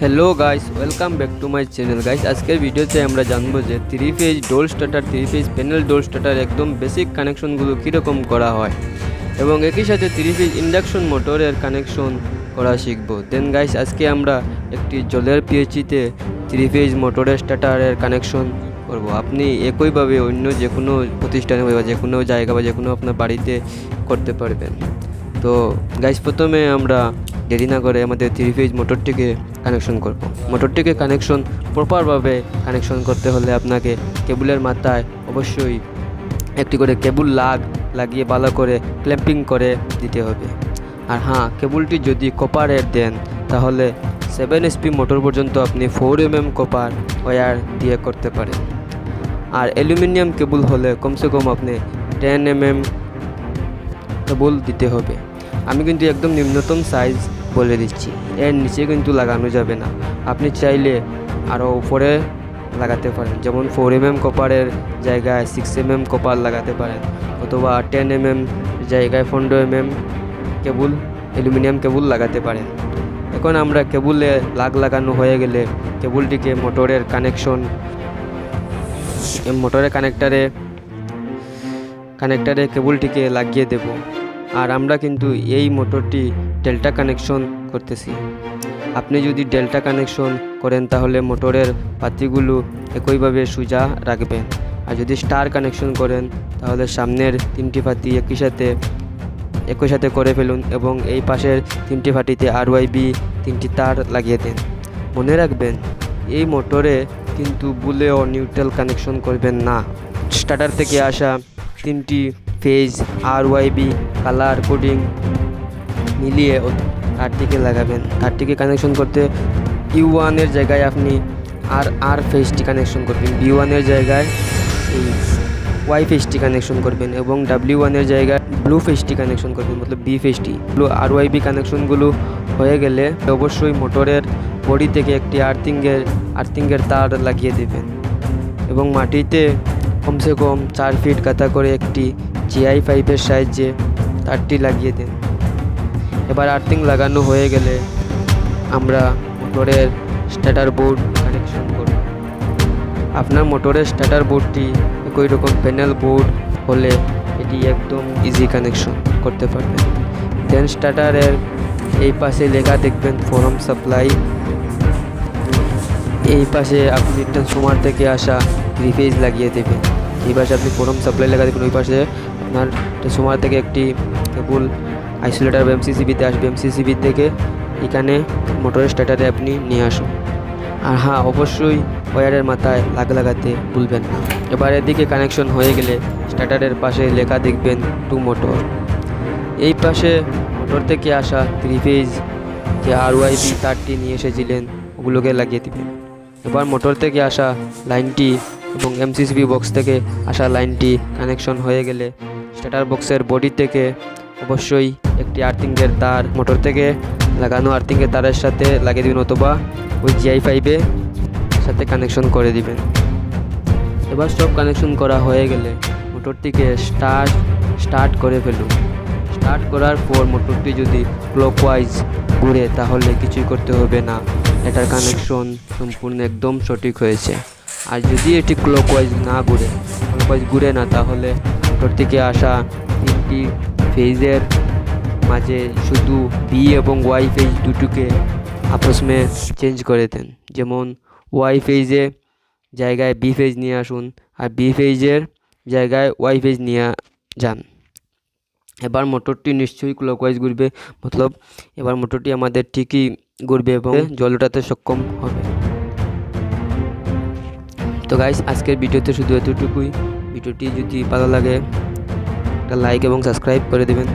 Hello guys, welcome back to my channel guys. আজকের ভিডিওতে আমরা জানবো যে 3 ফেজ ডোল স্টার্টার, 3 ফেজ প্যানেল ডোল স্টার্টার একদম বেসিক কানেকশনগুলো কীরকম করা হয় এবং একই সাথে 3 ফেজ ইন্ডাকশন মোটরের কানেকশন করা শিখবো। দেন গাইস, আজকে আমরা একটি জলের পিএইচিতে 3 ফেজ মোটরের স্টার্টারের কানেকশন করব। আপনি একইভাবে অন্য যে কোনো প্রতিষ্ঠানে বা যে কোনো জায়গা বা যে কোনো আপনার বাড়িতে করতে পারবেন। তো গাইস, প্রথমে আমরা দেরি না করে আমাদের 3 ফেজ মোটরটিকে কানেকশন করব। মোটরটিকে কানেকশন প্রপারভাবে কানেকশন করতে হলে আপনাকে কেবলের মাথায় অবশ্যই একটি করে কেবল লাগিয়ে ভালো করে ক্ল্যাম্পিং করে দিতে হবে। আর হ্যাঁ, কেবলটি যদি কপারের দেন তাহলে 7 SP মোটর পর্যন্ত আপনি 4 mm কপার ওয়্যার দিয়ে করতে পারেন। আর অ্যালুমিনিয়াম কেবল হলে কমসে কম আপনি 10 mm কেবল দিতে হবে। আমি কিন্তু একদম নিম্নতম সাইজ বলে দিচ্ছি, এর নিচে কিন্তু লাগানো যাবে না। আপনি চাইলে আরও উপরে লাগাতে পারেন, যেমন 4 mm কপারের জায়গায় 6 mm কপার লাগাতে পারেন, অথবা 10 mm জায়গায় 15 mm কেবল অ্যালুমিনিয়াম কেবল লাগাতে পারেন। এখন আমরা কেবলে লাগানো হয়ে গেলে কেবলটিকে মোটরের কানেক্টারে কেবলটিকে লাগিয়ে দেব। আর আমরা কিন্তু এই মোটরটি ডেল্টা কানেকশন করতেছি। আপনি যদি ডেল্টা কানেকশন করেন তাহলে মোটরের পাতিগুলো একইভাবে সোজা রাখবেন। আর যদি স্টার কানেকশন করেন তাহলে সামনের 3টি পাতি একই সাথে করে ফেলুন এবং এই পাশের 3টি পাতিতে RYB 3টি তার লাগিয়ে দেন। মনে রাখবেন, এই মোটরে কিন্তু বুলেও নিউট্রাল কানেকশন করবেন না। স্টার্টার থেকে আসা 3টি ফেজ RYB কালার কোডিং মিলিয়ে তারটিকে লাগাবেন। তারটিকে কানেকশন করতে U1 এর জায়গায় আপনি আর ফেজটি কানেকশন করবেন, B1 এর জায়গায় Y ফেজটি কানেকশন করবেন এবং W1 এর জায়গায় ব্লু ফেজটি কানেকশন করবেন, মতলব B ফেজটি। RYB কানেকশনগুলো হয়ে গেলে অবশ্যই মোটরের বডি থেকে একটি আর্থিংয়ের তার লাগিয়ে দেবেন এবং মাটিতে কমসে কম 4 ফিট কাটা করে একটি GI পাইপের সাহায্যে তারটি লাগিয়ে দেন। এবার আর্থিং লাগানো হয়ে গেলে আমরা মোটরের স্টার্টার বোর্ড কানেকশন করব। আপনার মোটরের স্টার্টার বোর্ডটি একই রকম প্যানেল বোর্ড হলে এটি একদম ইজি কানেকশন করতে পারবেন। দেন স্টার্টারের এই পাশে লেখা দেখবেন ফরম সাপ্লাই। এই পাশে আপনি ট্রান্সফরমার থেকে আসা 3 ফেজ লাগিয়ে দেবেন। এই পাশে আপনি ফরম সাপ্লাই লেখা দেবেন, ওই পাশে আপনার ট্রান্সফরমার থেকে একটি কেবল আইসোলেটার বা MCCBতে আসবে। MCCB থেকে এখানে মোটরের স্টার্টারে আপনি নিয়ে আসুন। আর হ্যাঁ, অবশ্যই ওয়্যারের মাথায় লাগাতে ভুলবেন না। এবার এদিকে কানেকশন হয়ে গেলে স্টার্টারের পাশে লেখা দেখবেন টু মোটর। এই পাশে মোটর থেকে আসা 3 ফেজ যে RYB তারটি নিয়ে এসেছিলেন ওগুলোকে লাগিয়ে দেবেন। এবার মোটর থেকে আসা লাইনটি এবং MCCB বক্স থেকে আসা লাইনটি কানেকশন হয়ে গেলে স্টার্টার বক্সের বডি থেকে অবশ্যই একটি আর্থিংয়ের তার মোটর থেকে লাগানো আর্থিংয়ের তারের সাথে লাগিয়ে দেবেন, অথবা ওই GI পাইপের সাথে কানেকশন করে দিবেন। এবার সব কানেকশন করা হয়ে গেলে মোটরটিকে স্টার্ট করে ফেলুন। স্টার্ট করার পর মোটরটি যদি ক্লকওয়াইজ ঘুরে তাহলে কিছুই করতে হবে না, এটার কানেকশন সম্পূর্ণ একদম সঠিক হয়েছে। আর যদি এটি ক্লকওয়াইজ ঘুরে না তাহলে মোটর থেকে আসা 3টি ফেজের মাঝে শুধু B এবং Y ফেজ দুটোকে আপস মে চেঞ্জ করে দেন। যেমন Y ফেজে জায়গায় B ফেজ নিয়ে আসুন আর B ফেজের জায়গায় Y ফেজ নিয়ে যান। এবার মোটরটি নিশ্চয়ই ক্লকওয়াইজ ঘুরবে, মতলব এবার মোটরটি আমাদের ঠিকই ঘুরবে এবং জল ওঠাতে সক্ষম হবে। তো গাইস, আজকের ভিডিওতে শুধু এতটুকুই। ভিডিওটি যদি ভালো লাগে একটা লাইক এবং সাবস্ক্রাইব করে দেবেন।